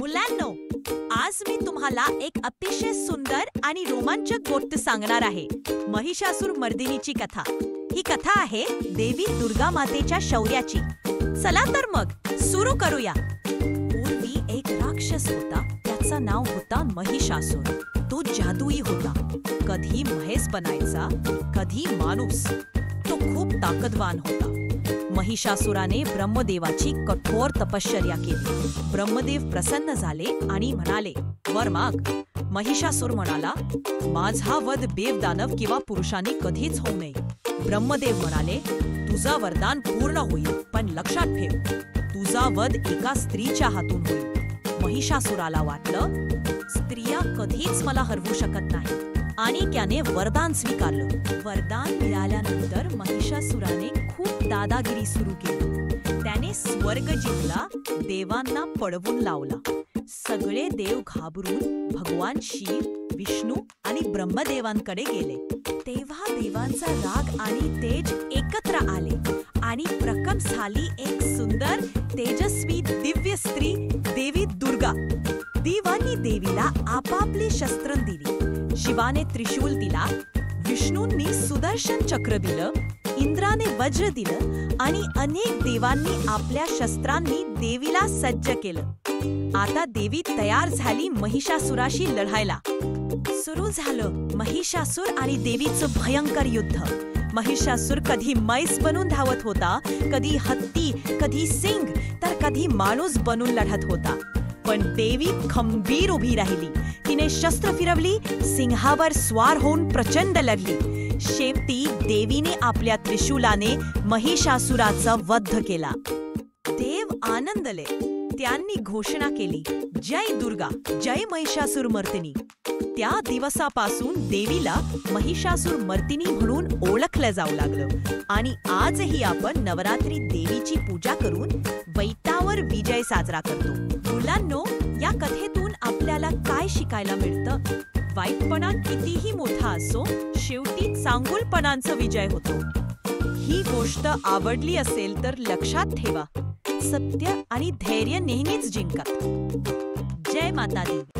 मुलांनो, आज मी तुम्हाला एक अतिशय सुंदर आणि रोमांचक गोष्ट सांगणार आहे. महिषासुर मर्दिनीची कथा. ही कथा आहे देवी दुर्गा मातेच्या शौर्याची. चला तर मग सुरू करूया. पूर्वी एक राक्षस होता. त्याचं नाव होता महिषासुर. तो जादुई होता. कधी म्हैस बनायचा, कधी माणूस. तो खूप ताकदवान होता. महिषासुराने ब्रह्मदेवाची कठोर तपश्चर्या केली. ब्रह्मदेव प्रसन्न झाले आणि म्हणाले, वर माग. महिषासुर म्हणाला, माझा वध देवदानव किंवा पुरुषांनी कधीच होऊ नये. ब्रह्मदेव म्हणाले, तुझा वरदान पूर्ण होईल, पण लक्षात ठेव, तुझा वध एका स्त्रीच्या हातून होईल. महिषासुराला वाटलं, स्त्रिया कधीच मला हरवू शकत नाही, आणि त्याने वरदान स्वीकारलं. वरदान मिळाल्यानंतर महिषासुराने खूप दादागिरी सुरू केली. त्याने स्वर्ग जिंकला, देवांना पळवून लावला. सगळे देव घाबरून भगवान शिव, विष्णू आणि ब्रह्मदेवांकडे गेले. तेव्हा देवांचा राग आणि तेज एकत्र आले आणि प्रकट झाली एक सुंदर, तेजस्वी दिव्य स्त्री, देवी दुर्गा. देवांनी देवीला आपापली शस्त्र दिली. शिवाने त्रिशूल दिला, विष्णूंनी सुदर्शन चक्र दिलं, इंद्राने वज्र दिलं आणि अनेक देवांनी आपल्या शस्त्रांनी देवीला सज्ज केलं. आता देवी तयार झाली महिषासुराशी लढायला. सुरू झालं महिषासुर आणि देवीचं भयंकर युद्ध. महिषासुर कधी म्हैस बनून धावत होता, कधी हत्ती, कधी सिंह, तर कधी माणूस बनून लढत होता. पण देवी खंबीर उभी राहिली. तिने शस्त्र फिरवली, सिंहावर स्वार होऊन प्रचंड लढली. शेवटी देवीने आपल्या त्रिशूलाने महिषासुराचा वध केला. देव आनंदले. त्यांनी घोषणा केली, जय दुर्गा, जय महिषासुर मर्दिनी. त्या दिवसापासून देवीला महिषासुर मर्दिनी म्हणून ओळखलं जाऊ लागलं. आणि आजही आपण नवरात्री देवीची पूजा करून वैतावर विजय साजरा करतो. मुलांनो, या कथेतून आपल्याला काय शिकायला मिळतं? वाईटपणा कितीही मोठा असो, शेवटी चांगुलपणाचा विजय होतो. ही गोष्ट आवडली असेल तर लक्षात ठेवा, सत्य आणि धैर्य नेहमीच जिंकतात. जय माता दी.